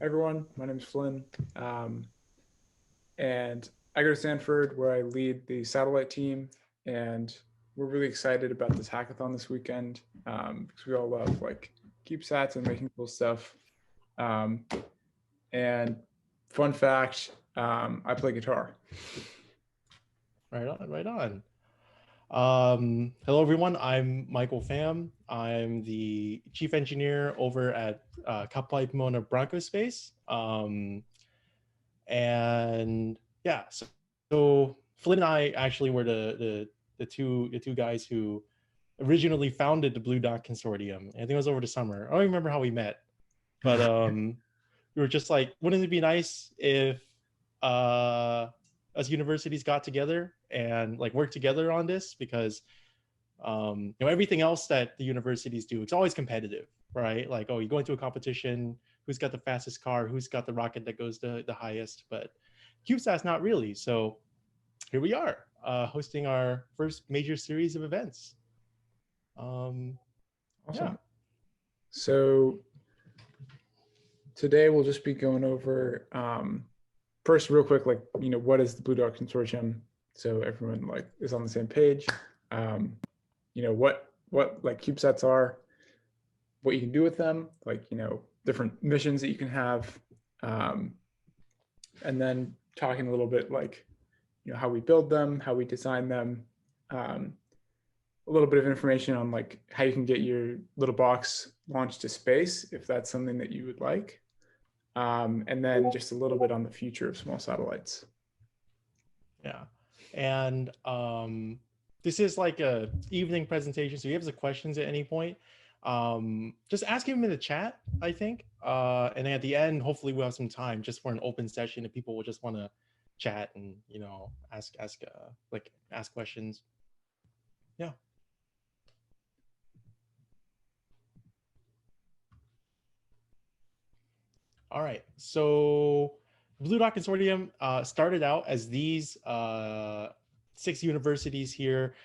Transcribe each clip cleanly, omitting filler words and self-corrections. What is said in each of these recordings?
Hi everyone, my name is Flynn, um, and I go to Stanford where I lead the satellite team, and we're really excited about this hackathon this weekend because we all love like CubeSats and making cool stuff. Um, and fun fact, I play guitar. Right on, right on. Hello, everyone. I'm Michael Pham. I'm the chief engineer over at Kapalai Bronco Space. And yeah, so Flynn and I actually were the two guys who originally founded the Blue Dot Consortium. I think it was over the summer. I don't remember how we met, but we were just like, wouldn't it be nice if uh us universities got together and like worked together on this? Because everything else that the universities do, it's always competitive, right? Like, oh, you go into a competition, who's got the fastest car, who's got the rocket that goes the highest. But CubeSat's not really. So here we are, hosting our first major series of events. um yeah. Awesome. So today we'll just be going over first, real quick, like what is the Blue Dot Consortium, so everyone like is on the same page. Um, what like CubeSats are, what you can do with them, like different missions that you can have, um, and then talking a little bit like how we build them, how we design them, um, a little bit of information on like how you can get your little box launched to space if that's something that you would like, and then just a little bit on the future of small satellites. Yeah. And this is like a evening presentation. So if you have some questions at any point, just ask him in the chat, I think. And then at the end, hopefully we'll have some time just for an open session if people will just want to chat and, ask questions. Yeah. All right. So Blue Dot Consortium started out as these six universities here: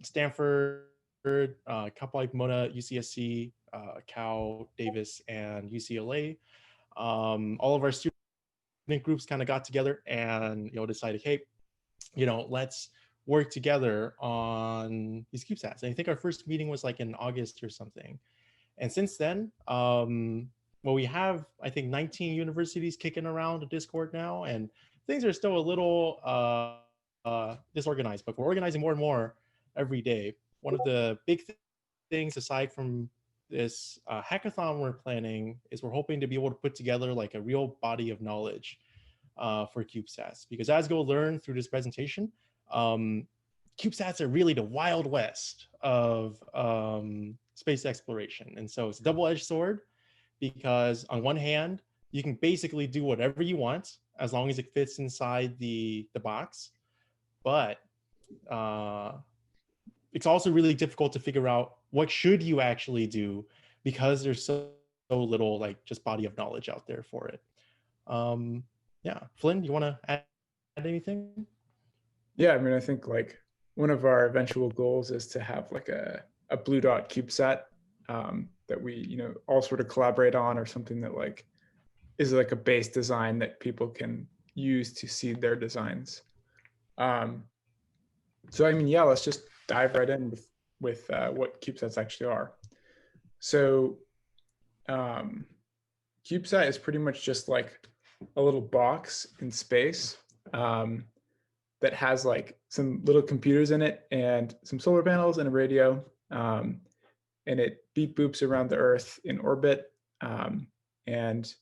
Stanford, Kapalai Pomona, UCSC, Cal, Davis, and UCLA. All of our student groups kind of got together and decided, hey, let's work together on these CubeSats. And I think our first meeting was like in August or something. And since then, well, we have, I think, 19 universities kicking around the Discord now, and things are still a little disorganized, but we're organizing more and more every day. One of the big things, aside from this hackathon we're planning, is we're hoping to be able to put together like a real body of knowledge for CubeSats. Because as you'll learn through this presentation, um, CubeSats are really the wild west of space exploration. And so it's a double-edged sword, because on one hand, you can basically do whatever you want as long as it fits inside the box. But uh, it's also really difficult to figure out what should you actually do, because there's so little like just body of knowledge out there for it. Um, yeah, Flynn, you want to add anything? Yeah, I mean, I think like one of our eventual goals is to have like a Blue Dot CubeSat, that we all sort of collaborate on, or something that like is like a base design that people can use to seed their designs. Um, so I mean, yeah, let's just dive right in with what CubeSats actually are. So um, CubeSat is pretty much just like a little box in space, that has like some little computers in it and some solar panels and a radio, and it beep boops around the Earth in orbit. And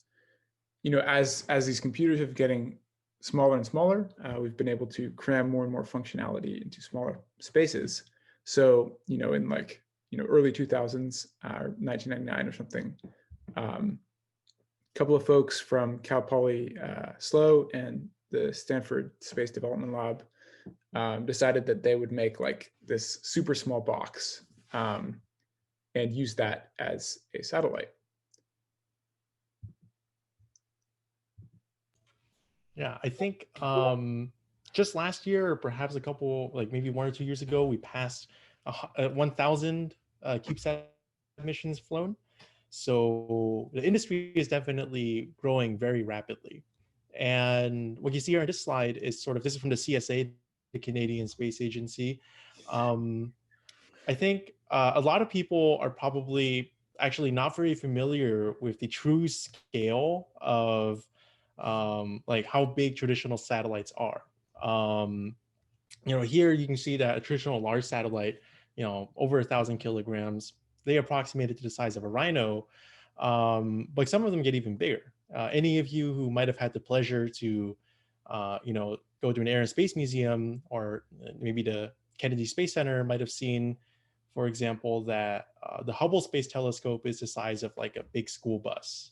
as these computers have getting smaller and smaller, we've been able to cram more and more functionality into smaller spaces. So in like early 2000s, 1999 or something, a couple of folks from Cal Poly SLO and the Stanford Space Development Lab decided that they would make like this super small box, and use that as a satellite. Yeah, I think just last year, or perhaps a couple, like maybe 1 or 2 years ago, we passed 1,000 CubeSat missions flown. So the industry is definitely growing very rapidly. And what you see here on this slide is sort of, this is from the CSA, the Canadian Space Agency. Um, I think a lot of people are probably actually not very familiar with the true scale of like how big traditional satellites are. Um, here you can see that a traditional large satellite, over 1,000 kilograms, they approximated to the size of a rhino, but some of them get even bigger. Any of you who might have had the pleasure to, go to an Air and Space Museum, or maybe the Kennedy Space Center, might have seen, for example, that the Hubble Space Telescope is the size of like a big school bus.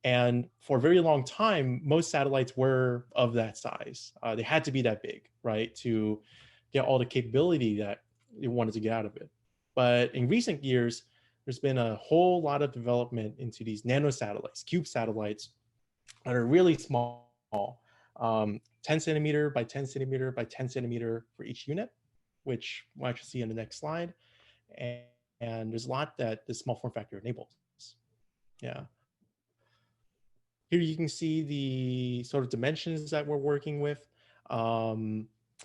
And for a very long time, most satellites were of that size. They had to be that big, right, to get all the capability that you wanted to get out of it. But in recent years, there's been a whole lot of development into these nano satellites, cube satellites, that are really small, 10 centimeter by 10 centimeter by 10 centimeter for each unit, which we'll actually see in the next slide. And there's a lot that this small form factor enables. Yeah. Here you can see the sort of dimensions that we're working with. I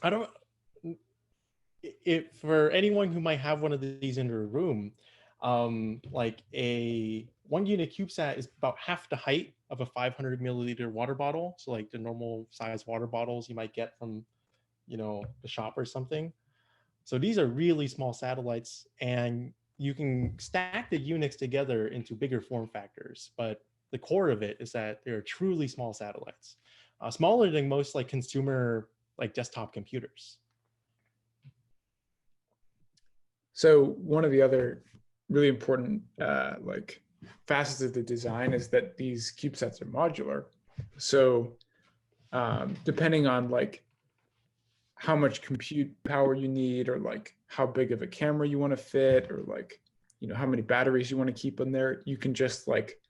don't, if for anyone who might have one of these in their room, like a 1 unit CubeSat is about half the height of a 500 milliliter water bottle. So like the normal size water bottles you might get from, the shop or something. So these are really small satellites, and you can stack the units together into bigger form factors. But the core of it is that they're truly small satellites, smaller than most like consumer like desktop computers. So one of the other really important like facets of the design is that these CubeSats are modular. So depending on like how much compute power you need, or like how big of a camera you want to fit, or like, how many batteries you want to keep in there, you can just like,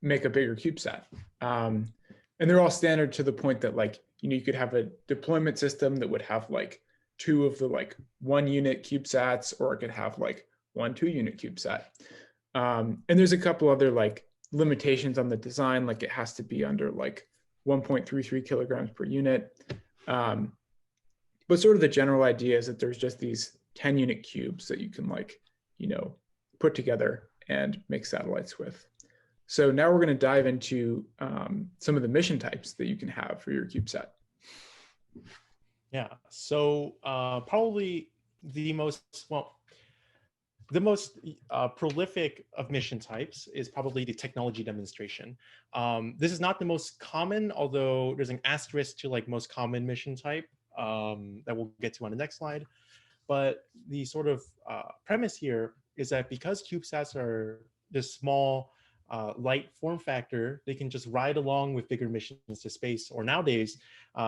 make a bigger CubeSat. And they're all standard to the point that like, you could have a deployment system that would have like 2 of the like 1 unit CubeSats, or it could have like 1 2-unit CubeSat. And there's a couple other like limitations on the design, like it has to be under like 1.33 kilograms per unit. But sort of the general idea is that there's just these 10-unit cubes that you can like, put together and make satellites with. So now we're going to dive into some of the mission types that you can have for your CubeSat. Yeah. So probably the most prolific of mission types is probably the technology demonstration. This is not the most common, although there's an asterisk to like most common mission type that we'll get to on the next slide. But the sort of premise here is that because CubeSats are this small, light form factor, they can just ride along with bigger missions to space, or nowadays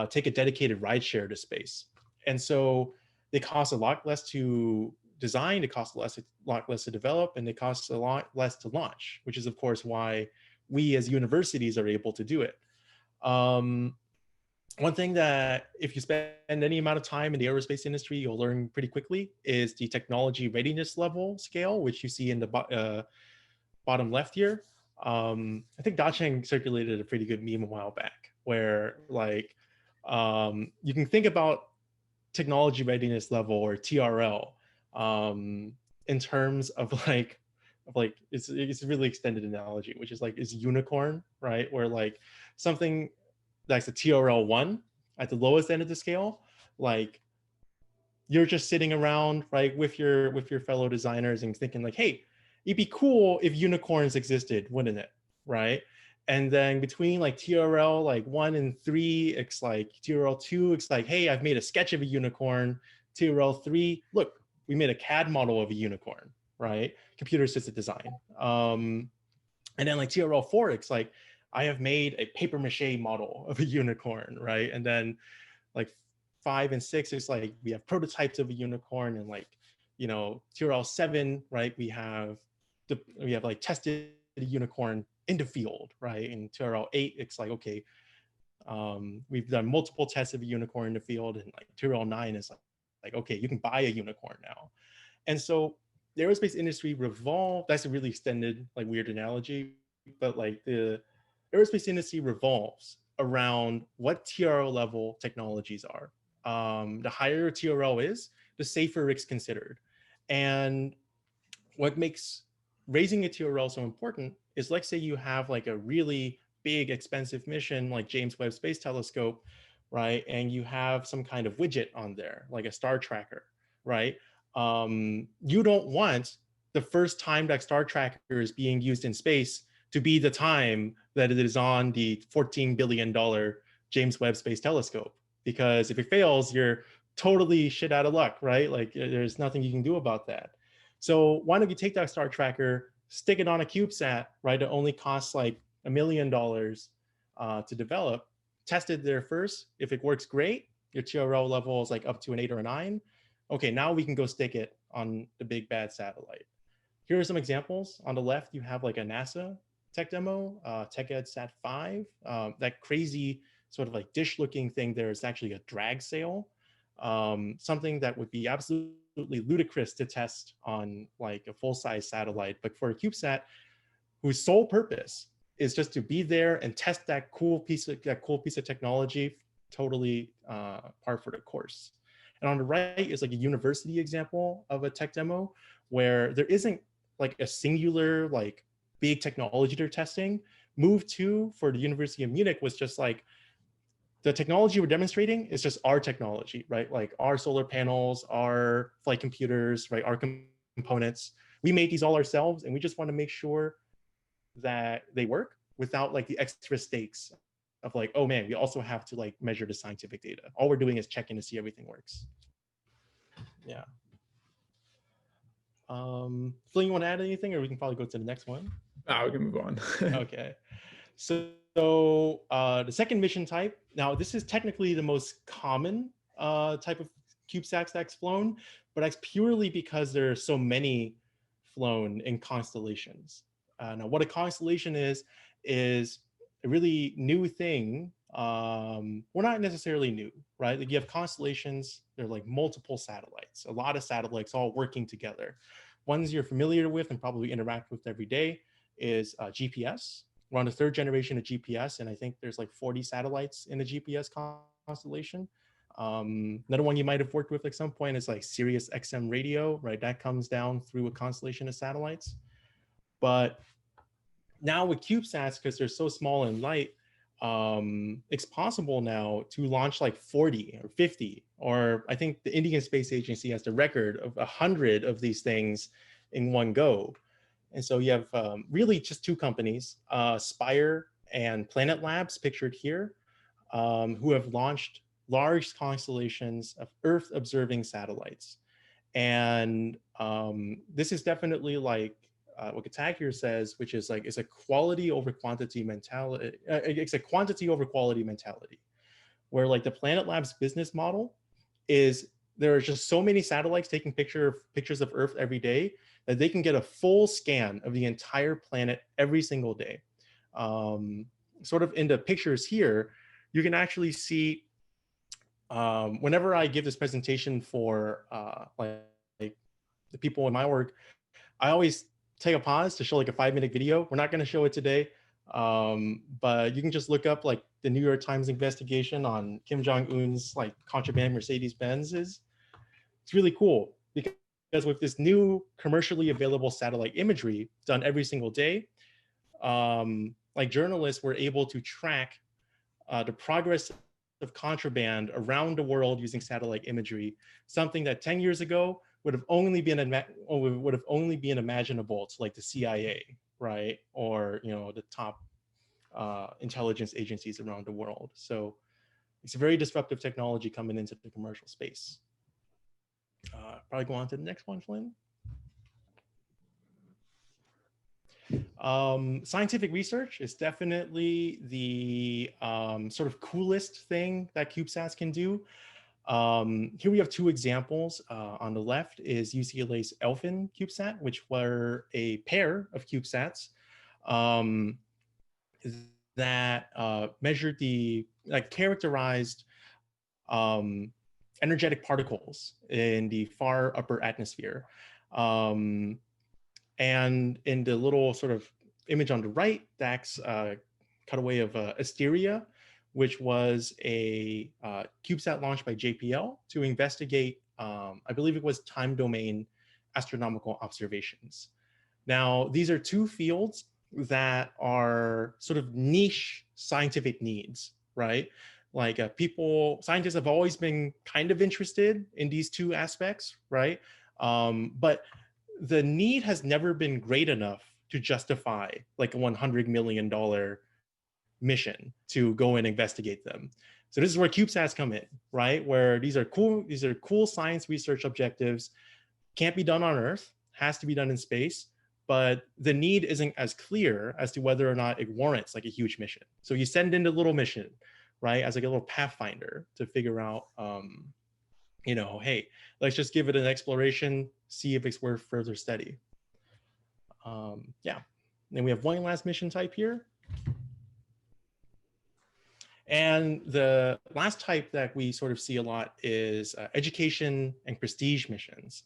take a dedicated ride share to space. And so they cost a lot less to design, they cost a lot less to develop, and they cost a lot less to launch, which is of course why we as universities are able to do it. One thing that if you spend any amount of time in the aerospace industry, you'll learn pretty quickly is the technology readiness level scale, which you see in the bottom left here. I think Dacheng circulated a pretty good meme a while back where like you can think about technology readiness level, or TRL, in terms of like it's a really extended analogy, which is like is unicorn, right? Where like something that's a TRL 1 at the lowest end of the scale, like you're just sitting around right with your fellow designers and thinking like, hey, it'd be cool if unicorns existed, wouldn't it? Right. And then between like TRL like 1 and 3, it's like TRL 2, it's like, hey, I've made a sketch of a unicorn. TRL 3, look, we made a CAD model of a unicorn, right? Computer assisted design. And then like TRL 4, it's like, I have made a paper mache model of a unicorn, right? And then like 5 and 6 is like we have prototypes of a unicorn, and like TRL 7, right? We have like tested a unicorn in the field, right? And TRL 8, it's like okay, we've done multiple tests of a unicorn in the field, and like TRL 9 is like okay, you can buy a unicorn now. And so the aerospace industry revolved. That's a really extended, like weird analogy, but like the aerospace industry revolves around what TRL level technologies are. The higher TRL is, the safer it's considered. And what makes raising a TRL so important is, like, say you have like a really big, expensive mission like James Webb Space Telescope, right? And you have some kind of widget on there, like a star tracker, right? You don't want the first time that star tracker is being used in space to be the time that it is on the $14 billion James Webb Space Telescope, because if it fails, you're totally shit out of luck, right? Like there's nothing you can do about that. So why don't you take that star tracker, stick it on a CubeSat, right? It only costs like $1 million to develop. Test it there first. If it works great, your TRL level is like up to an 8 or a 9. Okay, now we can go stick it on the big bad satellite. Here are some examples. On the left, you have like a NASA tech demo, TechEd Sat 5. That crazy sort of like dish-looking thing there is actually a drag sail, something that would be absolutely ludicrous to test on like a full-size satellite. But for a CubeSat, whose sole purpose is just to be there and test that cool piece of technology, totally par for the course. And on the right is like a university example of a tech demo where there isn't like a singular like big technology they're testing. Move 2 for the University of Munich was just like, the technology we're demonstrating is just our technology, right? Like our solar panels, our flight computers, right? Our components. We made these all ourselves, and we just want to make sure that they work without like the extra stakes of like, oh man, we also have to like measure the scientific data. All we're doing is checking to see everything works. Yeah. Flynn, you want to add anything, or we can probably go to the next one? We can move on. Okay. So the second mission type, now this is technically the most common type of CubeSats that's flown, but that's purely because there are so many flown in constellations. Now what a constellation is a really new thing. Well, not necessarily new, right? Like you have constellations, they're like multiple satellites, a lot of satellites all working together. Ones you're familiar with and probably interact with every day is GPS. We're on the 3rd generation of GPS, and I think there's like 40 satellites in the GPS constellation. Another one you might have worked with at some point is like Sirius XM radio, right? That comes down through a constellation of satellites. But now with CubeSats, because they're so small and light, it's possible now to launch like 40 or 50, or I think the Indian Space Agency has the record of 100 of these things in one go. And so you have really just 2 companies, Spire and Planet Labs, pictured here, who have launched large constellations of Earth-observing satellites. And this is definitely like what Katakier says, which is like, it's a quality over quantity mentality. It's a quantity over quality mentality, where like the Planet Labs business model is there are just so many satellites taking pictures of Earth every day that they can get a full scan of the entire planet every single day. Sort of in the pictures here, you can actually see, whenever I give this presentation for like the people in my work, I always take a pause to show like a 5-minute video. We're not going to show it today, but you can just look up like the New York Times investigation on Kim Jong-un's like contraband Mercedes-Benzes. It's really cool because with this new commercially available satellite imagery done every single day, like journalists were able to track the progress of contraband around the world using satellite imagery, something that 10 years ago would have only been imaginable to like the CIA, right? Or, you know, the top intelligence agencies around the world. So it's a very disruptive technology coming into the commercial space. Probably go on to the next one, Flynn. Scientific research is definitely the sort of coolest thing that CubeSats can do. Here we have 2 examples. On the left is UCLA's Elfin CubeSat, which were a pair of CubeSats that measured characterized energetic particles in the far upper atmosphere. And in the little sort of image on the right, that's a cutaway of Asteria, which was a CubeSat launched by JPL to investigate, I believe it was time domain astronomical observations. Now, these are two fields that are sort of niche scientific needs, right? Like scientists have always been kind of interested in these two aspects, right? But the need has never been great enough to justify like a $100 million mission to go and investigate them. So this is where CubeSats come in, right? Where these are cool science research objectives, can't be done on Earth, has to be done in space, but the need isn't as clear as to whether or not it warrants like a huge mission. So you send in a little mission, right, as like a little pathfinder to figure out, hey, let's just give it an exploration, see if it's worth further study. Yeah. Then we have one last mission type here. And the last type that we sort of see a lot is education and prestige missions.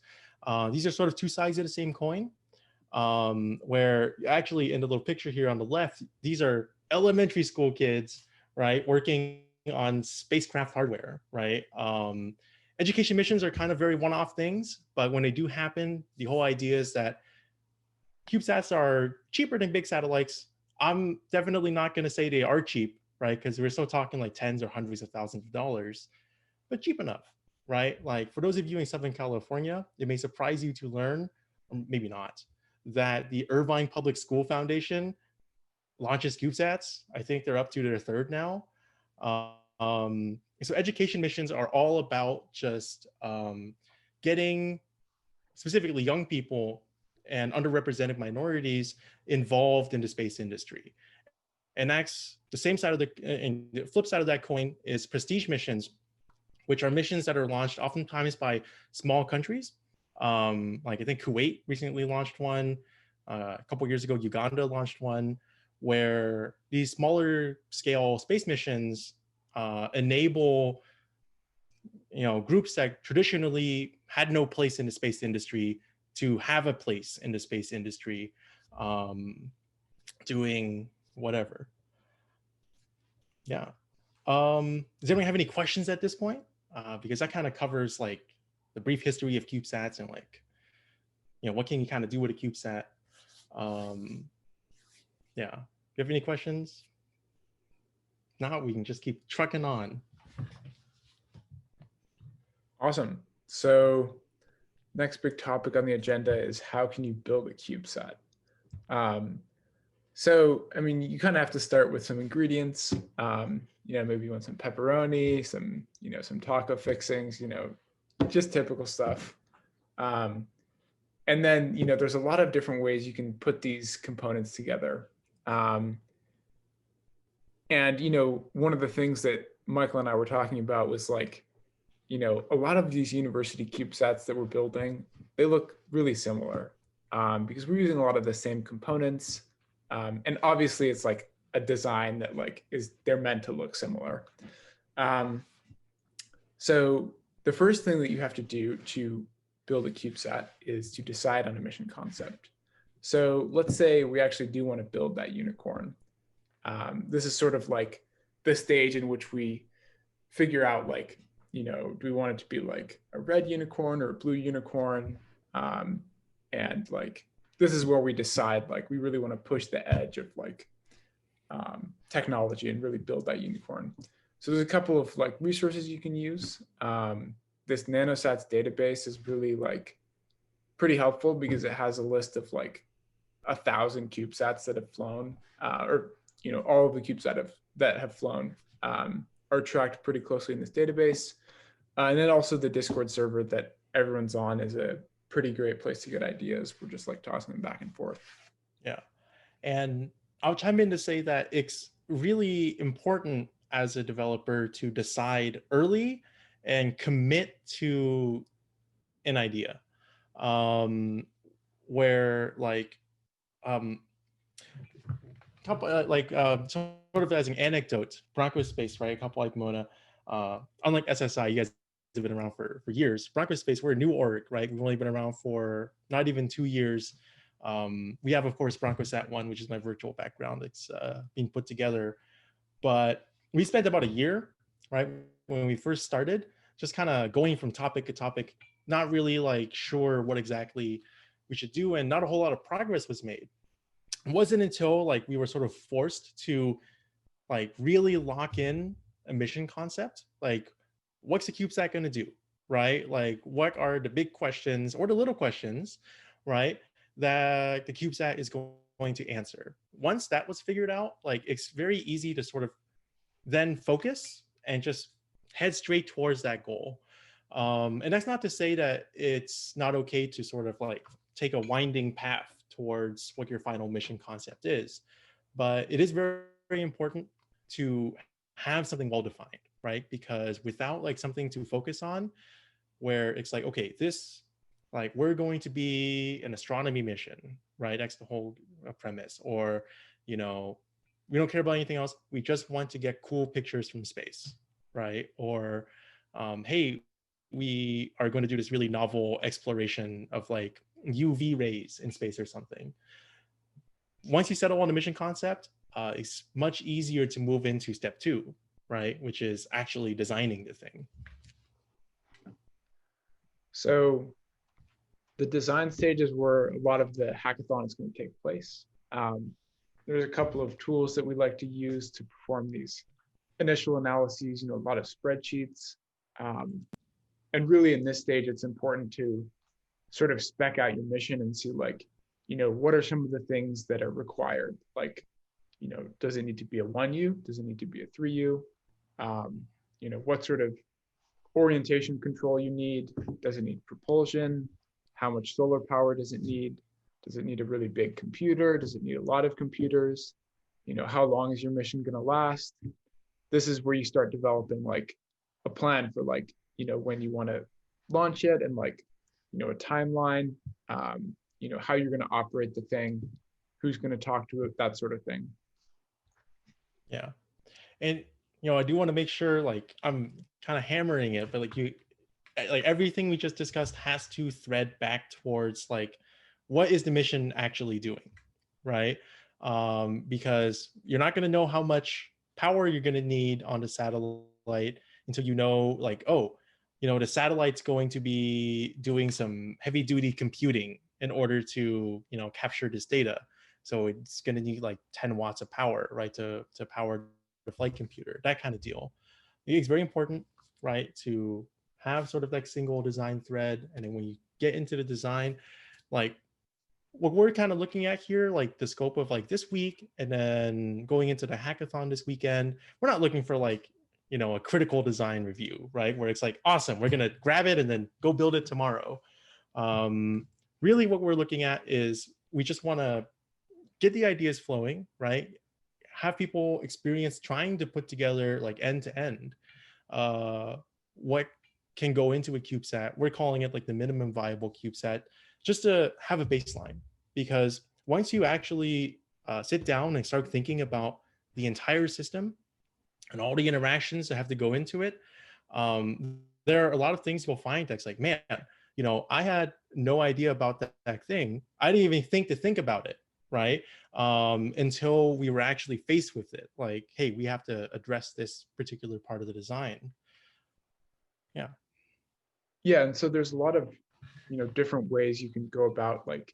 These are sort of two sides of the same coin, where actually in the little picture here on the left, these are elementary school kids, right, working on spacecraft hardware, right? Education missions are kind of very one-off things, but when they do happen, the whole idea is that CubeSats are cheaper than big satellites. I'm definitely not going to say they are cheap, right? Because we're still talking like tens or hundreds of thousands of dollars, but cheap enough, right? Like for those of you in Southern California, it may surprise you to learn, or maybe not, that the Irvine Public School Foundation launches CubeSats. I think they're up to their third now. So education missions are all about just getting specifically young people and underrepresented minorities involved in the space industry. And that's the same side of and the flip side of that coin is prestige missions, which are missions that are launched oftentimes by small countries. Like I think Kuwait recently launched one. A couple of years ago, Uganda launched one, where these smaller scale space missions enable groups that traditionally had no place in the space industry to have a place in the space industry, doing whatever. Yeah. Does anyone have any questions at this point? Because that kind of covers like the brief history of CubeSats and like, what can you kind of do with a CubeSat? Yeah. Do you have any questions? Now we can just keep trucking on. Awesome. So next big topic on the agenda is how can you build a CubeSat? So, I mean, you kind of have to start with some ingredients. Maybe you want some pepperoni, some taco fixings, just typical stuff. And then, there's a lot of different ways you can put these components together. And, one of the things that Michael and I were talking about was like, a lot of these university CubeSats that we're building, they look really similar because we're using a lot of the same components. And obviously it's like a design that like they're meant to look similar. So the first thing that you have to do to build a CubeSat is to decide on a mission concept. So let's say we actually do want to build that unicorn. This is sort of like the stage in which we figure out like, do we want it to be like a red unicorn or a blue unicorn? And like, this is where we decide, like, we really want to push the edge of like technology and really build that unicorn. So there's a couple of like resources you can use. This nanosats database is really like pretty helpful because it has a list of like 1,000 CubeSats that have flown, or all of the CubeSats that have flown are tracked pretty closely in this database. And then also the Discord server that everyone's on is a pretty great place to get ideas. We're just like tossing them back and forth. Yeah. And I'll chime in to say that it's really important as a developer to decide early and commit to an idea. Where like, sort of as an anecdote, Bronco Space, right? A couple like Mona, unlike SSI, you guys have been around for years. Bronco Space, we're a new org, right? We've only been around for not even 2 years. We have, of course, BroncoSat 1, which is my virtual background. It's being put together. But we spent about a year, right, when we first started, just kind of going from topic to topic, not really like sure what exactly we should do, and not a whole lot of progress was made. It wasn't until like we were sort of forced to like really lock in a mission concept, like what's the CubeSat going to do, right? Like what are the big questions or the little questions, right, that the CubeSat is going to answer. Once that was figured out, like it's very easy to sort of then focus and just head straight towards that goal. And that's not to say that it's not okay to sort of like take a winding path towards what your final mission concept is, but it is very, very important to have something well defined, right? Because without like something to focus on, where it's like, okay, this, like we're going to be an astronomy mission, right? That's the whole premise. Or, you know, we don't care about anything else. We just want to get cool pictures from space, right? Or, hey, we are going to do this really novel exploration of like UV rays in space or something. Once you settle on the mission concept, it's much easier to move into step 2, right? Which is actually designing the thing. So the design stage is where a lot of the hackathon is going to take place. There's a couple of tools that we like to use to perform these initial analyses, you know, a lot of spreadsheets. And really in this stage, it's important to sort of spec out your mission and see like, you know, what are some of the things that are required? Like, you know, does it need to be a 1U? Does it need to be a 3U? You know, what sort of orientation control you need? Does it need propulsion? How much solar power does it need? Does it need a really big computer? Does it need a lot of computers? You know, how long is your mission going to last? This is where you start developing like a plan for like, you know, when you want to launch it and like, you know, a timeline, you know, how you're going to operate the thing, who's going to talk to it, that sort of thing. Yeah. And, you know, I do want to make sure like I'm kind of hammering it, but like everything we just discussed has to thread back towards like, what is the mission actually doing, right? Because you're not going to know how much power you're going to need on the satellite until you know like, oh, you know, the satellite's going to be doing some heavy duty computing in order to, you know, capture this data. So it's going to need like 10 watts of power, right, to power the flight computer, that kind of deal. It's very important, right, to have sort of like single design thread. And then when you get into the design, like what we're kind of looking at here, like the scope of like this week and then going into the hackathon this weekend, we're not looking for like, you know, a critical design review, right? Where it's like, awesome, we're going to grab it and then go build it tomorrow. Really what we're looking at is we just want to get the ideas flowing, right? Have people experience trying to put together like end to end what can go into a CubeSat. We're calling it like the minimum viable CubeSat, just to have a baseline. Because once you actually sit down and start thinking about the entire system and all the interactions that have to go into it, there are a lot of things you'll find that's like, man, you know, I had no idea about that thing. I didn't even think about it, right? Until we were actually faced with it. Like, hey, we have to address this particular part of the design. Yeah. Yeah, and so there's a lot of, you know, different ways you can go about like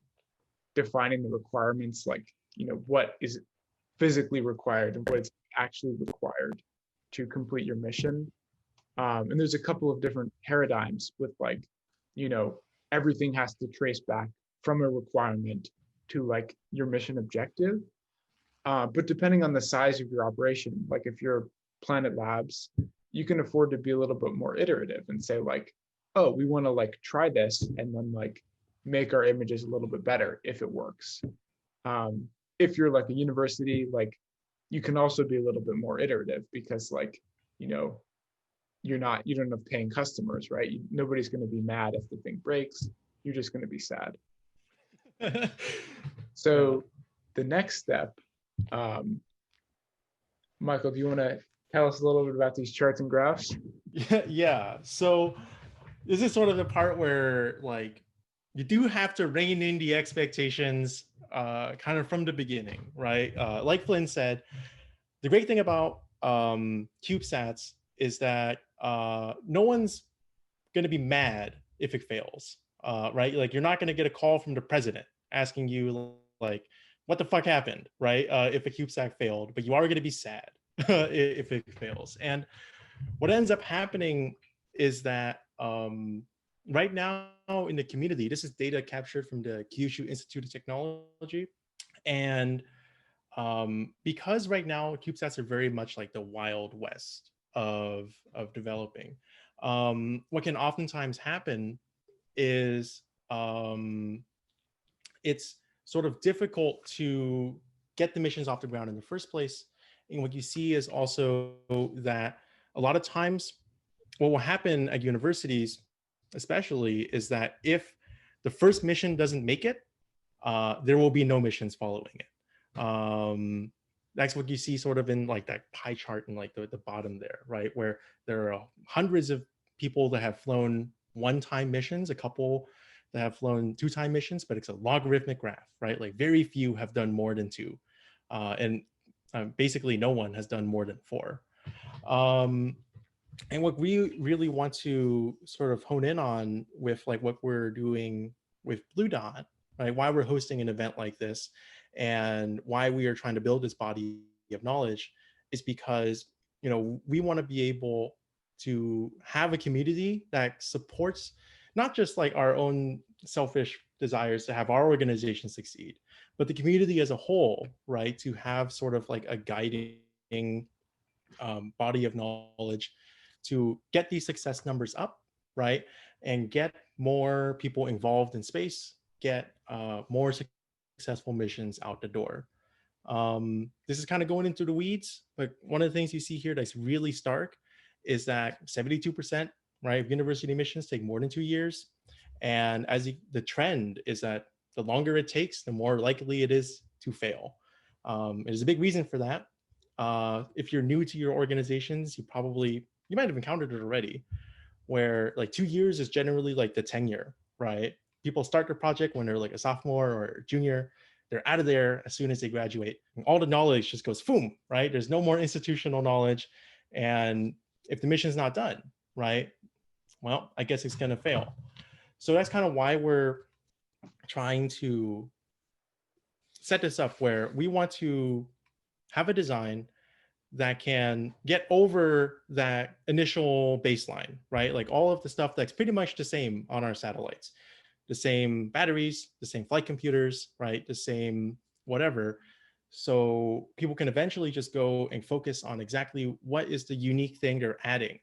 defining the requirements, like, you know, what is physically required and what is actually required to complete your mission. And there's a couple of different paradigms with like, you know, everything has to trace back from a requirement to like your mission objective. But depending on the size of your operation, like if you're Planet Labs, you can afford to be a little bit more iterative and say like, oh, we want to like try this and then like make our images a little bit better if it works. If you're like a university, like you can also be a little bit more iterative because like, you know, you don't have paying customers, right? Nobody's going to be mad if the thing breaks. You're just going to be sad. So the next step, Michael, do you want to tell us a little bit about these charts and graphs? Yeah. So this is sort of the part where like you do have to rein in the expectations kind of from the beginning, right? Like Flynn said, the great thing about CubeSats is that no one's going to be mad if it fails, right? Like you're not going to get a call from the president asking you like, what the fuck happened, right? If a CubeSat failed, but you are going to be sad if it fails. And what ends up happening is that right now in the community, this is data captured from the Kyushu Institute of Technology. And because right now CubeSats are very much like the wild west of developing, what can oftentimes happen is it's sort of difficult to get the missions off the ground in the first place. And what you see is also that a lot of times what will happen at universities especially is that if the first mission doesn't make it, there will be no missions following it. That's what you see sort of in like that pie chart in like the bottom there, right? Where there are hundreds of people that have flown one-time missions, a couple that have flown two-time missions, but it's a logarithmic graph, right? Like very few have done more than two. And basically no one has done more than four. And what we really want to sort of hone in on with like what we're doing with Blue Dot, right? Why we're hosting an event like this and why we are trying to build this body of knowledge is because, you know, we want to be able to have a community that supports not just like our own selfish desires to have our organization succeed, but the community as a whole, right? To have sort of like a guiding body of knowledge to get these success numbers up, right? And get more people involved in space, get more successful missions out the door. This is kind of going into the weeds, but one of the things you see here that's really stark is that 72%, right, of university missions take more than 2 years. And as the trend is that the longer it takes, the more likely it is to fail. There's a big reason for that. If you're new to your organizations, you might have encountered it already, where like 2 years is generally like the tenure, right? People start their project when they're like a sophomore or junior. They're out of there as soon as they graduate. And all the knowledge just goes boom, right? There's no more institutional knowledge. And if the mission's not done, right? Well, I guess it's going to fail. So that's kind of why we're trying to set this up where we want to have a design that can get over that initial baseline, right? Like all of the stuff that's pretty much the same on our satellites, the same batteries, the same flight computers, right? The same whatever. So people can eventually just go and focus on exactly what is the unique thing they're adding.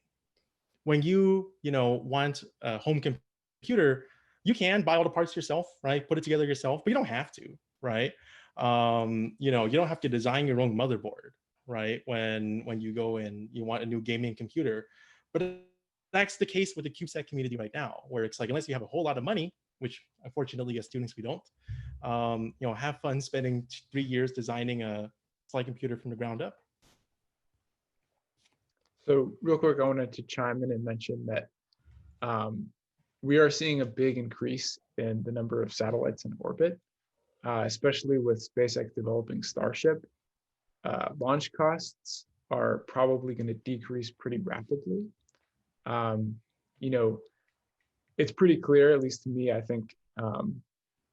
When you want a home computer, you can buy all the parts yourself, right? Put it together yourself, but you don't have to, right? You don't have to design your own motherboard, right? When you go and you want a new gaming computer. But that's the case with the CubeSat community right now, where it's like, unless you have a whole lot of money, which unfortunately as students we don't, have fun spending 3 years designing a flight computer from the ground up. So real quick, I wanted to chime in and mention that we are seeing a big increase in the number of satellites in orbit, especially with SpaceX developing Starship. Launch costs are probably going to decrease pretty rapidly. It's pretty clear, at least to me, I think,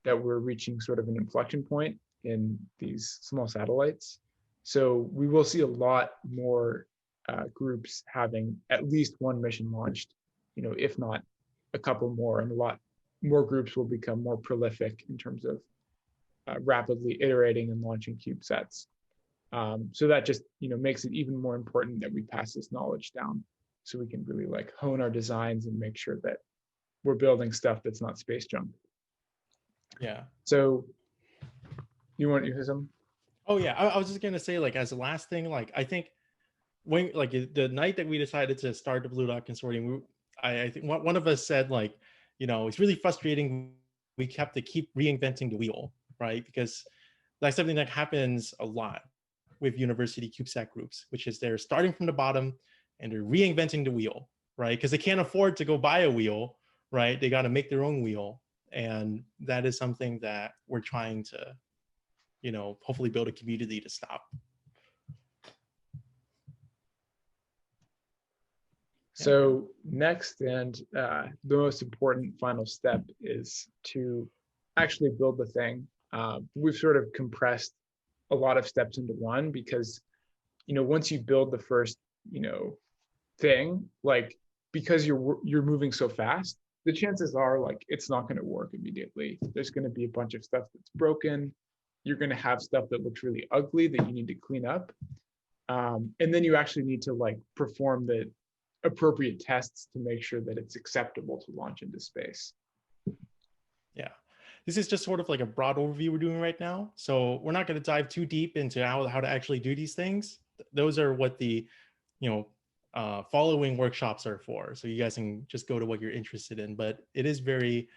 that we're reaching sort of an inflection point in these small satellites. So we will see a lot more groups having at least one mission launched, if not a couple more, and a lot more groups will become more prolific in terms of rapidly iterating and launching CubeSats. So that just makes it even more important that we pass this knowledge down, so we can really like hone our designs and make sure that we're building stuff that's not space junk. Yeah. So you want to say something? Oh yeah, I was just gonna say, like, as the last thing, like I think when like the night that we decided to start the Blue Dot Consortium, I think one of us said, like, it's really frustrating. We keep reinventing the wheel, right? Because that's something that happens a lot, with university CubeSat groups, which is they're starting from the bottom and they're reinventing the wheel, right? Because they can't afford to go buy a wheel, right? They got to make their own wheel. And that is something that we're trying to, hopefully build a community to stop. So next, and the most important final step is to actually build the thing. We've sort of compressed a lot of steps into one because, once you build the first, thing, like, because you're moving so fast, the chances are like it's not going to work immediately. There's going to be a bunch of stuff that's broken. You're going to have stuff that looks really ugly that you need to clean up. And then you actually need to like perform the appropriate tests to make sure that it's acceptable to launch into space. Yeah. This is just sort of like a broad overview we're doing right now. So we're not going to dive too deep into how to actually do these things. Those are what the, following workshops are for. So you guys can just go to what you're interested in, but it is very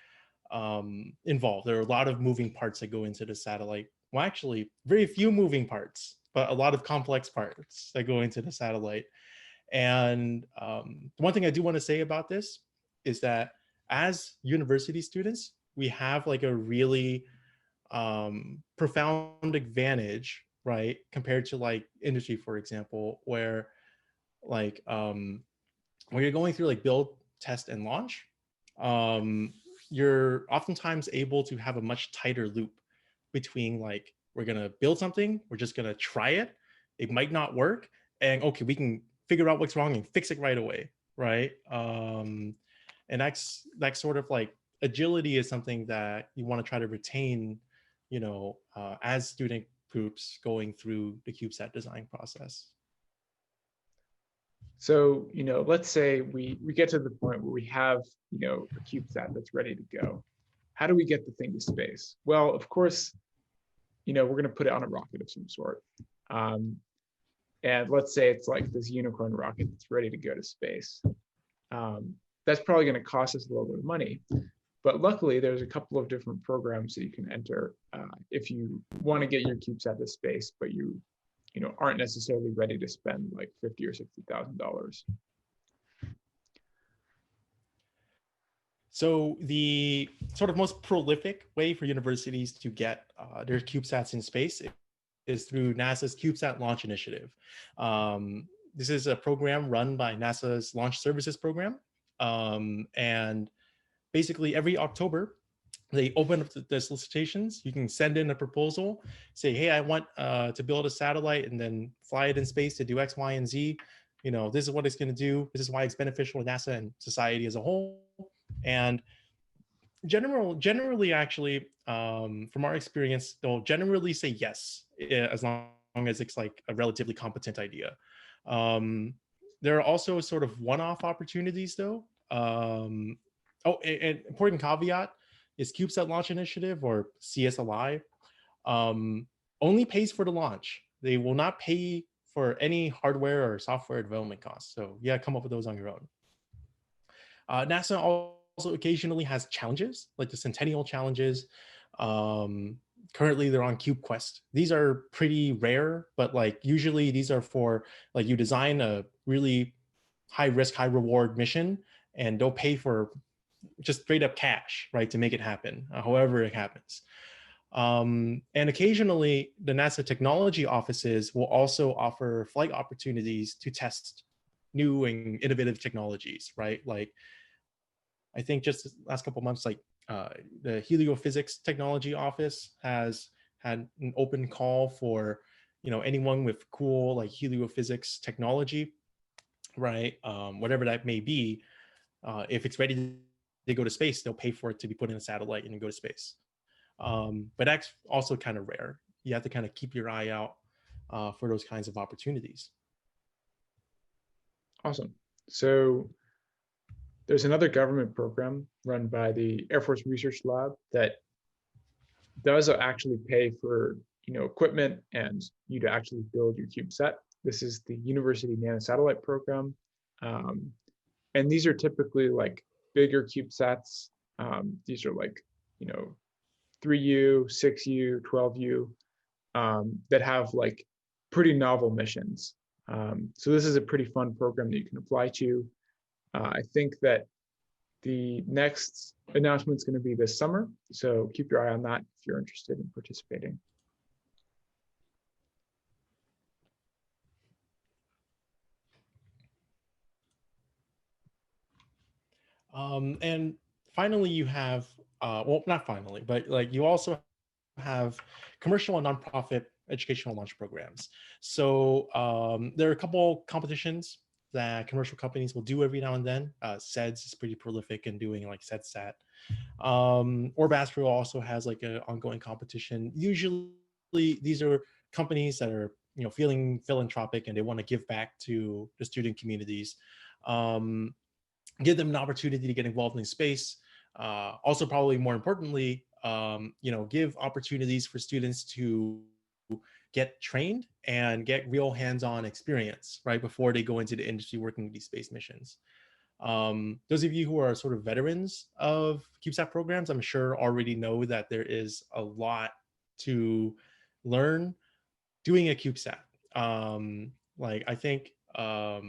involved. There are a lot of moving parts that go into the satellite. Well, actually, very few moving parts, but a lot of complex parts that go into the satellite. And one thing I do want to say about this is that as university students, we have like a really profound advantage, right? Compared to like industry, for example, where like when you're going through like build, test, and launch, you're oftentimes able to have a much tighter loop between like, we're going to build something, we're just going to try it. It might not work. And okay, we can figure out what's wrong and fix it right away. Right. And that's sort of like agility is something that you want to try to retain, as student groups going through the CubeSat design process. So, let's say we get to the point where we have, a CubeSat that's ready to go. How do we get the thing to space? Well, of course, we're going to put it on a rocket of some sort. And let's say it's like this unicorn rocket that's ready to go to space. That's probably going to cost us a little bit of money. But luckily, there's a couple of different programs that you can enter if you want to get your CubeSat to space, but you aren't necessarily ready to spend like $50,000 or $60,000. So the sort of most prolific way for universities to get their CubeSats in space is through NASA's CubeSat Launch Initiative. This is a program run by NASA's Launch Services Program. And basically every October, they open up the solicitations. You can send in a proposal, say, hey, I want to build a satellite and then fly it in space to do X, Y, and Z. This is what it's going to do. This is why it's beneficial to NASA and society as a whole. And generally, actually, from our experience, they'll generally say yes, as long as it's like a relatively competent idea. There are also sort of one-off opportunities, though. An important caveat is CubeSat Launch Initiative, or CSLI, only pays for the launch. They will not pay for any hardware or software development costs. So yeah, come up with those on your own. NASA also occasionally has challenges, like the Centennial challenges. Currently, they're on CubeQuest. These are pretty rare, but like usually these are for like you design a really high risk, high reward mission, and they'll pay for just straight up cash, right, to make it happen, however it happens. And occasionally, the NASA technology offices will also offer flight opportunities to test new and innovative technologies, right? Like, I think just the last couple of months, like the heliophysics technology office has had an open call for, anyone with cool like heliophysics technology, right? Whatever that may be, if it's ready to go to space, they'll pay for it to be put in a satellite and go to space. But that's also kind of rare. You have to kind of keep your eye out for those kinds of opportunities. Awesome. So there's another government program run by the Air Force Research Lab that does actually pay for equipment and you to actually build your CubeSat. This is the University Nanosatellite Program. And these are typically like bigger CubeSats. These are like, 3U, 6U, 12U, that have like pretty novel missions. So this is a pretty fun program that you can apply to. I think that the next announcement is going to be this summer, so keep your eye on that if you're interested in participating. And finally, you have, well, not finally, but like you also have commercial and nonprofit educational launch programs. So there are a couple competitions that commercial companies will do every now and then. SEDS is pretty prolific in doing like SEDSAT. Orbastro also has like an ongoing competition. Usually these are companies that are, you know, feeling philanthropic and they want to give back to the student communities. Give them an opportunity to get involved in space. Also, probably more importantly, you know, give opportunities for students to get trained and get real hands-on experience right before they go into the industry working with these space missions. Those of you who are sort of veterans of CubeSat programs, I'm sure already know that there is a lot to learn doing a CubeSat. Like I think I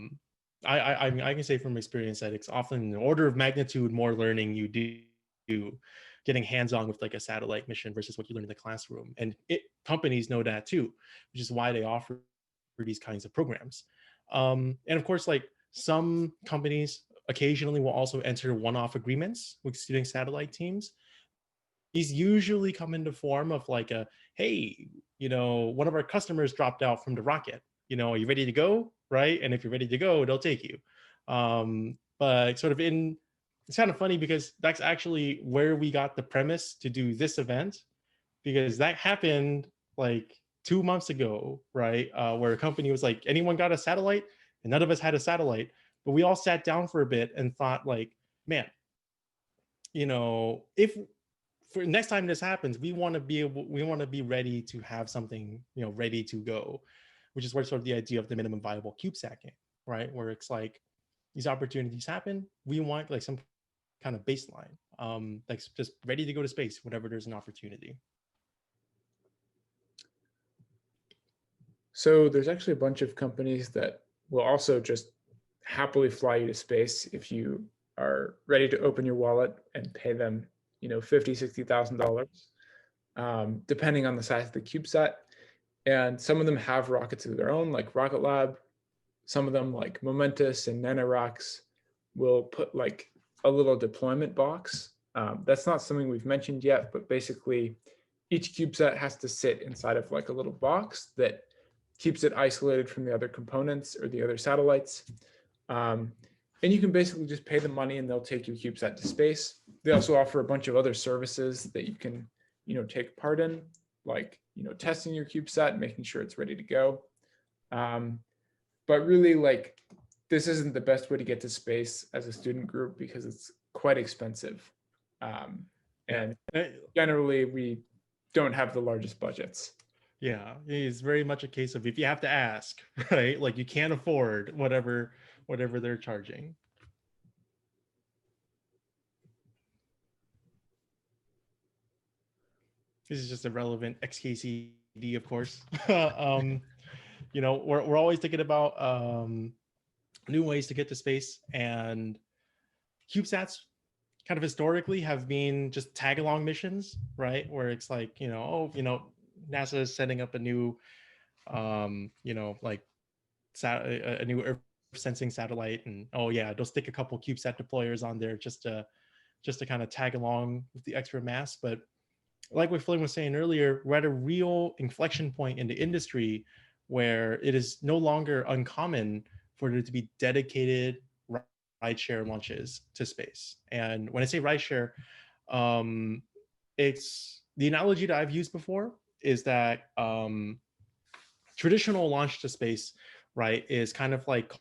can say from experience that it's often an order of magnitude more learning you do getting hands-on with like a satellite mission versus what you learn in the classroom. And companies know that too, which is why they offer these kinds of programs. And of course, like some companies occasionally will also enter one-off agreements with student satellite teams. These usually come in the form of like a, hey, you know, one of our customers dropped out from the rocket. You know, are you ready to go? Right. And if you're ready to go, they'll take you. But sort of it's kind of funny because that's actually where we got the premise to do this event, because that happened like 2 months ago, right? Where a company was like, anyone got a satellite? And none of us had a satellite. But we all sat down for a bit and thought like, man, you know, if for next time this happens, we want to be ready to have something, you know, ready to go, which is where sort of the idea of the minimum viable CubeSat game, right? Where it's like these opportunities happen, we want like some kind of baseline, like just ready to go to space whenever there's an opportunity. So there's actually a bunch of companies that will also just happily fly you to space if you are ready to open your wallet and pay them, you know, $50,000-$60,000, depending on the size of the CubeSat. And some of them have rockets of their own, like Rocket Lab. Some of them, like Momentous and NanoRocks, will put like a little deployment box. That's not something we've mentioned yet, but basically each CubeSat has to sit inside of like a little box that keeps it isolated from the other components or the other satellites. And you can basically just pay them money and they'll take your CubeSat to space. They also offer a bunch of other services that you can, you know, take part in, like, you know, testing your CubeSat, making sure it's ready to go. But really, like, this isn't the best way to get to space as a student group because it's quite expensive. And generally, we don't have the largest budgets. Yeah, it's very much a case of if you have to ask, right? Like you can't afford whatever they're charging. This is just a relevant XKCD, of course. You know, we're always thinking about new ways to get to space, and CubeSats kind of historically have been just tag along missions, right? Where it's like, you know, oh, you know, NASA is setting up a new, you know, like a new Earth sensing satellite, and oh yeah, they'll stick a couple CubeSat deployers on there just to kind of tag along with the extra mass. But like what Flynn was saying earlier, we're at a real inflection point in the industry where it is no longer uncommon for there to be dedicated rideshare launches to space. And when I say rideshare, it's the analogy that I've used before is that traditional launch to space, right, is kind of like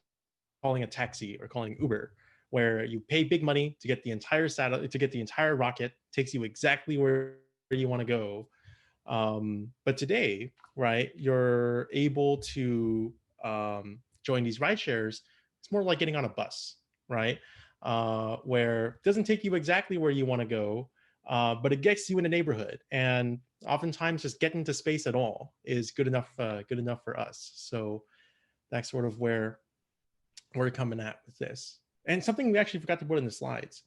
calling a taxi or calling Uber, where you pay big money to get the entire satellite, to get the entire rocket, takes you exactly where you want to go. But today, right, you're able to join these ride shares. It's more like getting on a bus, right? Where it doesn't take you exactly where you want to go, but it gets you in the neighborhoode. And oftentimes just getting to space at all is good enough for us. So that's sort of where we're coming at with this. And something we actually forgot to put in the slides.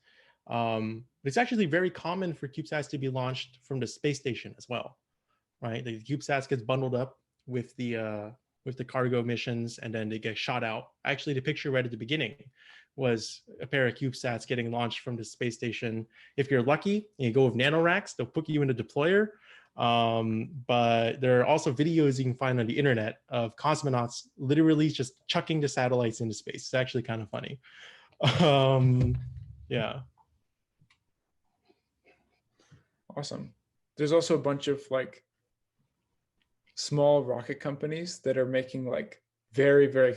It's actually very common for CubeSats to be launched from the space station as well, right? The CubeSats gets bundled up with the cargo missions, and then they get shot out. Actually, the picture right at the beginning was a pair of CubeSats getting launched from the space station. If you're lucky and you go with nanoracks, they'll put you in a deployer. But there are also videos you can find on the internet of cosmonauts literally just chucking the satellites into space. It's actually kind of funny. Yeah. Awesome. There's also a bunch of like small rocket companies that are making like very, very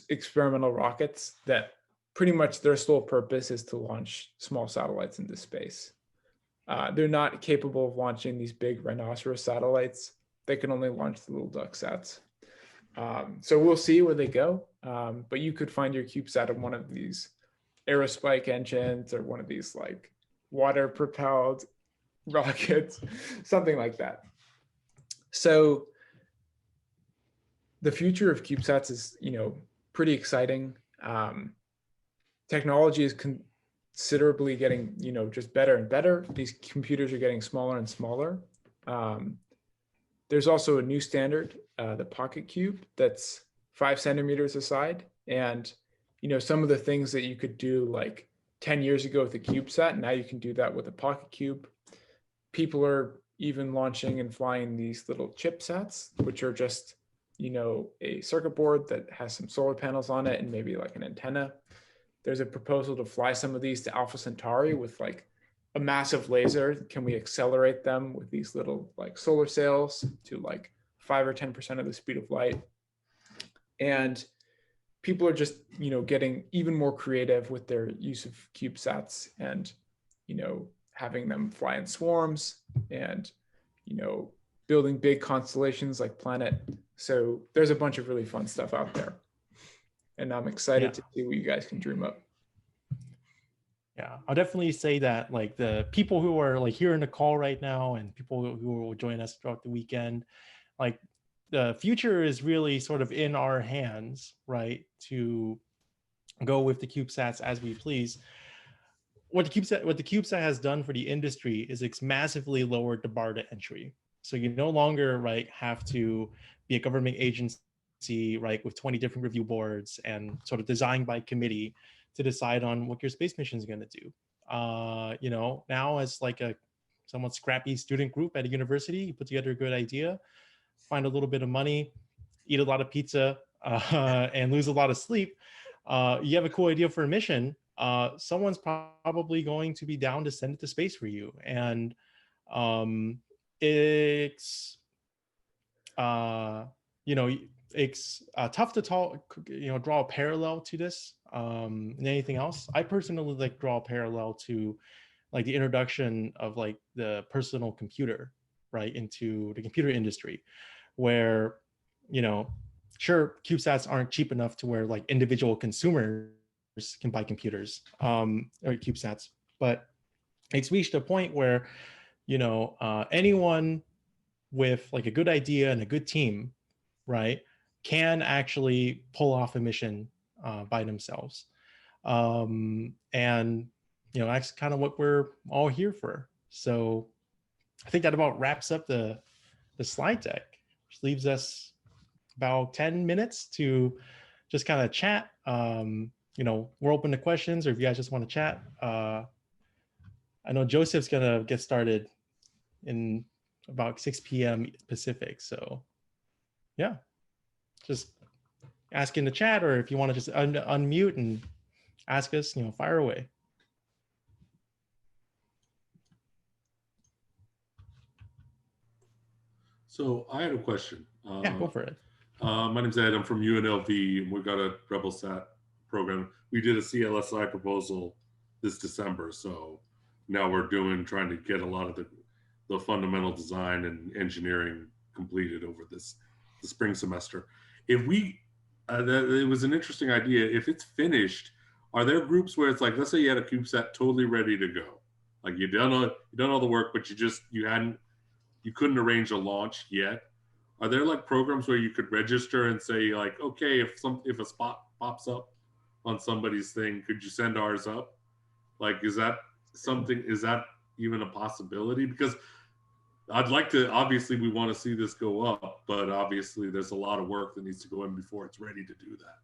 experimental rockets that pretty much their sole purpose is to launch small satellites into space. They're not capable of launching these big rhinoceros satellites. They can only launch the little DuckSats. So we'll see where they go. But you could find your CubeSat in one of these aerospike engines or one of these like water propelled rockets, something like that. So the future of CubeSats is, pretty exciting. Technology is considerably getting, just better and better. These computers are getting smaller and smaller. There's also a new standard, the Pocket Cube, that's 5 centimeters a side. And, some of the things that you could do like 10 years ago with a CubeSat, now you can do that with a Pocket Cube. People are even launching and flying these little ChipSats, which are just, a circuit board that has some solar panels on it and maybe like an antenna. There's a proposal to fly some of these to Alpha Centauri with like a massive laser. Can we accelerate them with these little like solar sails to like 5 or 10% of the speed of light? And people are just, getting even more creative with their use of CubeSats and, having them fly in swarms and, building big constellations like Planet. So there's a bunch of really fun stuff out there. And I'm excited to see what you guys can dream up. Yeah, I'll definitely say that like the people who are like here in the call right now and people who will join us throughout the weekend, like the future is really sort of in our hands, right? To go with the CubeSats as we please. What the CubeSat has done for the industry is it's massively lowered the bar to entry. So you no longer have to be a government agency, right, with 20 different review boards and sort of designed by committee to decide on what your space mission is going to do. Now as like a somewhat scrappy student group at a university, you put together a good idea, find a little bit of money, eat a lot of pizza, and lose a lot of sleep. You have a cool idea for a mission. Someone's probably going to be down to send it to space for you. And it's tough to draw a parallel to this than anything else. I personally draw a parallel to like the introduction of like the personal computer, right, into the computer industry, where sure, CubeSats aren't cheap enough to where like individual consumers can buy computers or CubeSats, but it's reached a point where anyone with like a good idea and a good team, right, can actually pull off a mission by themselves. And that's kind of what we're all here for. So I think that about wraps up the slide deck, which leaves us about 10 minutes to just kind of chat. We're open to questions, or if you guys just want to chat. I know Joseph's gonna get started in about 6 p.m. Pacific. So yeah, just ask in the chat, or if you want to just unmute and ask us, fire away. So I had a question. Yeah, go for it. My name's Ed. I'm from UNLV, and we've got a RebelSat program. We did a CLSI proposal this December, so now we're trying to get a lot of the fundamental design and engineering completed over the spring semester. If it was an interesting idea. If it's finished, are there groups where it's like, let's say you had a CubeSat totally ready to go, Like you done all the work, but you couldn't arrange a launch yet. Are there like programs where you could register and say like, okay, if a spot pops up on somebody's thing, could you send ours up? Like, is that even a possibility? Because I'd like to, obviously we want to see this go up, but obviously there's a lot of work that needs to go in before it's ready to do that.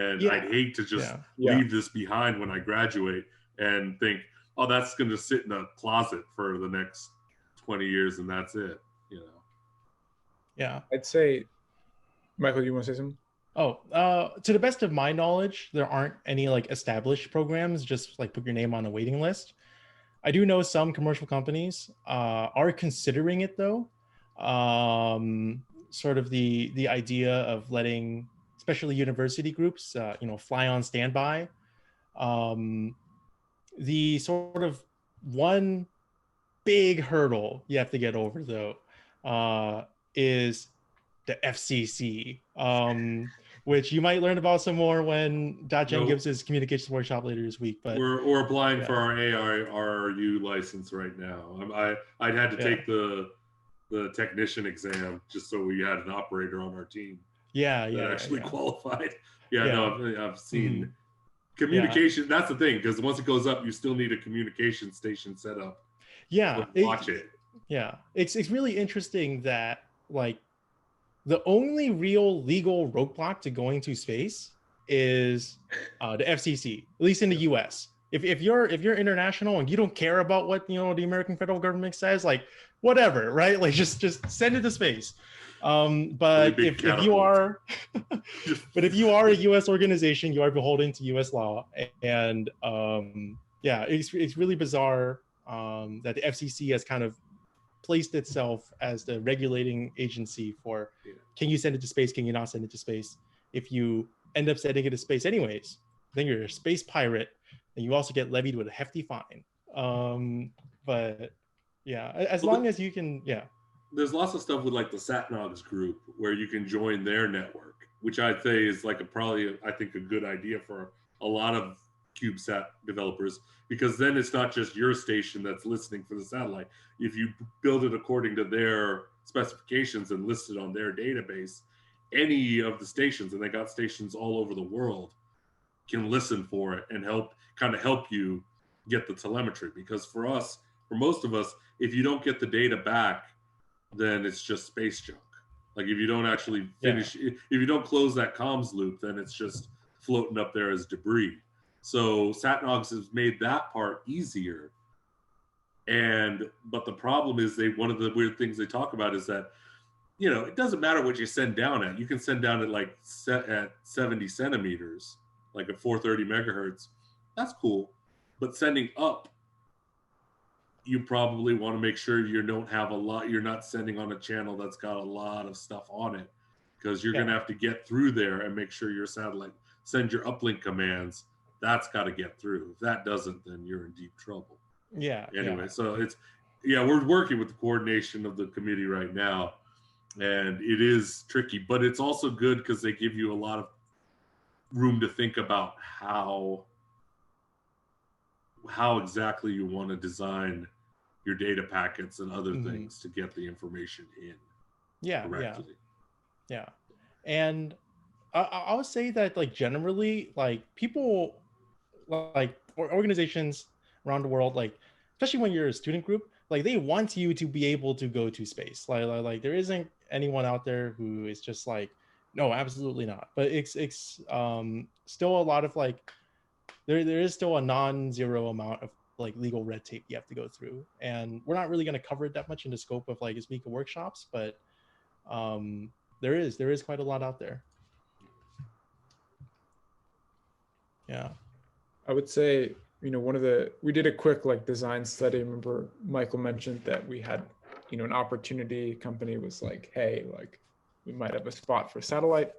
And Yeah. I'd hate to just Yeah. leave this behind when I graduate and think, oh, that's going to sit in a closet for the next 20 years and that's it, you know? Yeah. I'd say, Michael, you want to say something? To the best of my knowledge, there aren't any like established programs, just like put your name on a waiting list. I do know some commercial companies are considering it though. Sort of the idea of letting, especially university groups, fly on standby. The sort of one big hurdle you have to get over though is the FCC, which you might learn about some more when Dachen gives his communications workshop later this week. But we're applying for our ARRU license right now. I'd had to take the technician exam just so we had an operator on our team. That qualified. No, I've seen communication. That's the thing, because once it goes up, you still need a communication station set up. Watch it. Yeah, it's really interesting that like the only real legal roadblock to going to space is the FCC, at least in the US. If you're international and you don't care about what the American federal government says, like whatever, right? Like just send it to space. But if you are a US organization, you are beholden to US law. And it's really bizarre that the FCC has kind of placed itself as the regulating agency for can you send it to space, can you not send it to space? If you end up sending it to space anyways, then you're a space pirate and you also get levied with a hefty fine. But yeah, as long as you can, there's lots of stuff with like the Satnogs group where you can join their network, which I'd say is like I think a good idea for a lot of CubeSat developers, because then it's not just your station that's listening for the satellite. If you build it according to their specifications and list it on their database, any of the stations, and they got stations all over the world, can listen for it and help you get the telemetry. Because for most of us, if you don't get the data back, then it's just space junk. Like if you don't actually finish, if you don't close that comms loop, then it's just floating up there as debris. So Satnogs has made that part easier. But the problem is one of the weird things they talk about is that, it doesn't matter what you send down at. You can send down at like at 70 centimeters, like at 430 megahertz. That's cool. But sending up, you probably want to make sure you're not sending on a channel that's got a lot of stuff on it, because you're going to have to get through there and make sure your satellite sends your uplink commands. That's got to get through. If that doesn't, then you're in deep trouble. So we're working with the coordination of the committee right now, and it is tricky, but it's also good because they give you a lot of room to think about how exactly you want to design your data packets and other things to get the information in correctly. And I would say that like generally, like people, like organizations around the world, like especially when you're a student group, like they want you to be able to go to space. Like there isn't anyone out there who is just like, no, absolutely not. But it's still a lot of like there is still a non-zero amount of like legal red tape you have to go through, and we're not really going to cover it that much in the scope of like this week of workshops, but there is quite a lot out there. I would say, we did a quick like design study. Remember Michael mentioned that we had, an opportunity company was like, hey, like we might have a spot for satellite.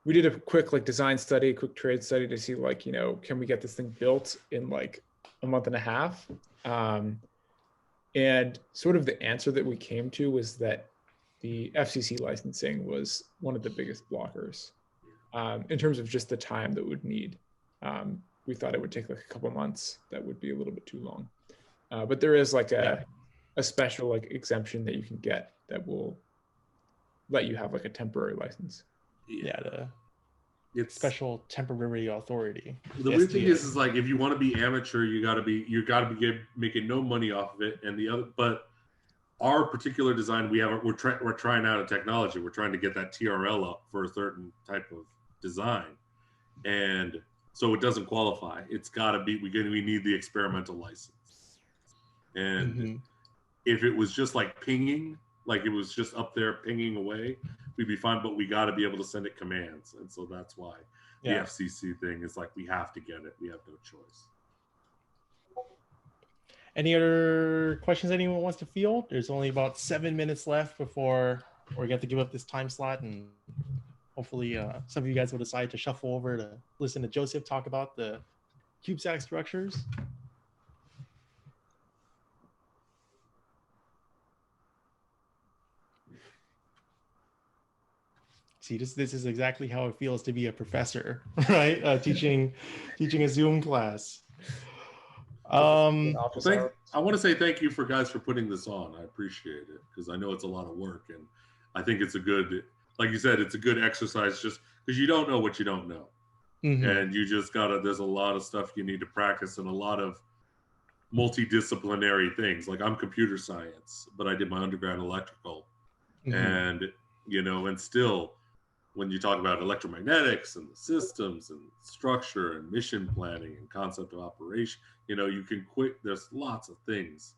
We did a quick like design study, quick trade study to see like, can we get this thing built in like a month and a half? And sort of the answer that we came to was that the FCC licensing was one of the biggest blockers in terms of just the time that would need. we thought it would take like a couple months, that would be a little bit too long. But there is like a special like exemption that you can get that will let you have like a temporary license. It's special temporary authority. The weird thing is like if you want to be amateur, you gotta be making no money off of it. And the other, but our particular design, we're trying out a technology. We're trying to get that TRL up for a certain type of design, and so it doesn't qualify. It's got to be we need the experimental license. And if it was just like pinging, like it was just up there pinging away, we'd be fine. But we got to be able to send it commands, and so that's why the FCC thing is like we have to get it. We have no choice. Any other questions anyone wants to field? There's only about 7 minutes left before we have to give up this time slot, and hopefully some of you guys will decide to shuffle over to listen to Joseph talk about the CubeSat structures. See, this is exactly how it feels to be a professor, right? Teaching a Zoom class. I want to say thank you guys for putting this on. I appreciate it because I know it's a lot of work, and I think it's a good, like you said, it's a good exercise just because you don't know what you don't know, and you just there's a lot of stuff you need to practice and a lot of multidisciplinary things. Like I'm computer science, but I did my undergrad in electrical, and and still when you talk about electromagnetics and the systems and structure and mission planning and concept of operation, you can there's lots of things,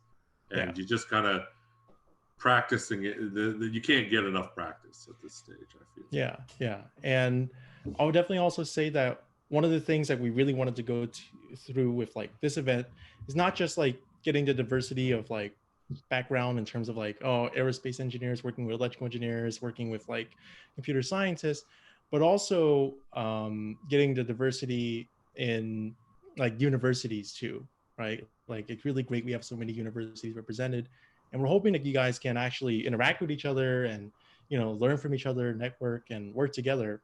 and you just kind of practicing it. You can't get enough practice at this stage, I feel. Yeah. And I would definitely also say that one of the things that we really wanted to go through with like this event is not just like getting the diversity of like background in terms of like, aerospace engineers working with electrical engineers, working with like computer scientists, but also getting the diversity in like universities too, right? Like it's really great we have so many universities represented, and we're hoping that you guys can actually interact with each other and learn from each other, network, and work together.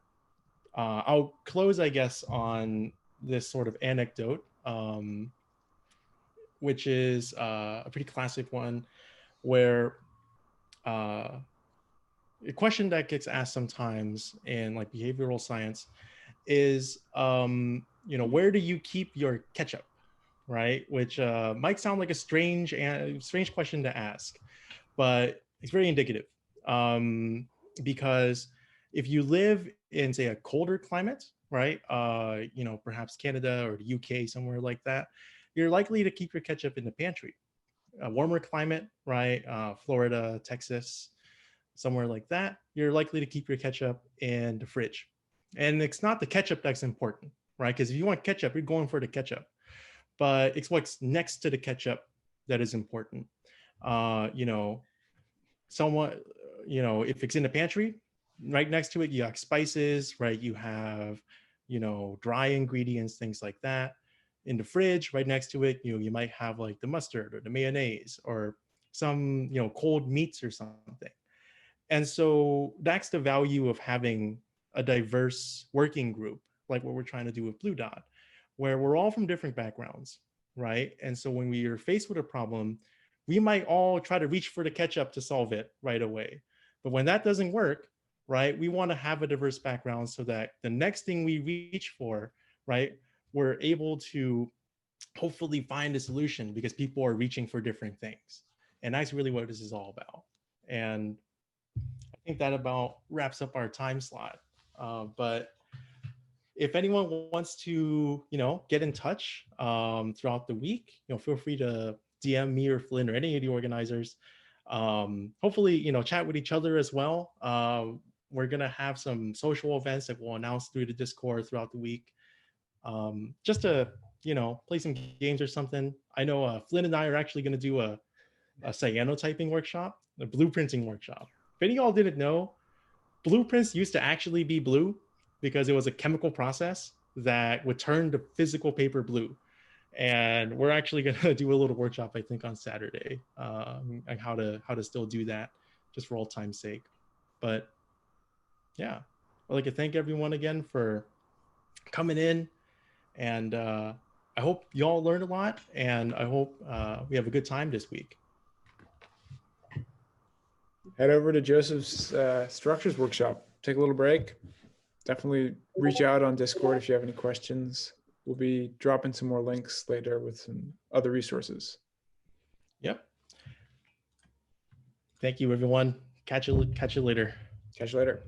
I'll close, I guess, on this sort of anecdote, which is a pretty classic one, where a question that gets asked sometimes in like behavioral science is, where do you keep your ketchup, right? Which might sound like a strange question to ask, but it's very indicative, because if you live in, say, a colder climate, right? Perhaps Canada or the UK, somewhere like that, you're likely to keep your ketchup in the pantry. A warmer climate, right? Florida, Texas, somewhere like that, you're likely to keep your ketchup in the fridge. And it's not the ketchup that's important, right? Because if you want ketchup, you're going for the ketchup. But it's what's next to the ketchup that is important. If it's in the pantry, right next to it, you have spices, right? You have, dry ingredients, things like that. In the fridge, right next to it, you might have like the mustard or the mayonnaise or some, cold meats or something. And so that's the value of having a diverse working group, like what we're trying to do with Blue Dot, where we're all from different backgrounds, right? And so when we are faced with a problem, we might all try to reach for the ketchup to solve it right away. But when that doesn't work, right, we want to have a diverse background so that the next thing we reach for, right, we're able to hopefully find a solution because people are reaching for different things. And that's really what this is all about. And I think that about wraps up our time slot. But if anyone wants to, get in touch throughout the week, feel free to DM me or Flynn or any of the organizers. Hopefully, chat with each other as well. We're going to have some social events that we'll announce through the Discord throughout the week. Just to, play some games or something. I know Flynn and I are actually going to do a cyanotyping workshop, a blueprinting workshop. If any of y'all didn't know, blueprints used to actually be blue because it was a chemical process that would turn the physical paper blue. And we're actually going to do a little workshop, I think, on Saturday, on how to still do that, just for old time's sake. But yeah, I'd like to thank everyone again for coming in And I hope y'all learned a lot, and I hope we have a good time this week. Head over to Joseph's structures workshop. Take a little break. Definitely reach out on Discord if you have any questions. We'll be dropping some more links later with some other resources. Yep. Thank you, everyone. Catch you later. Catch you later.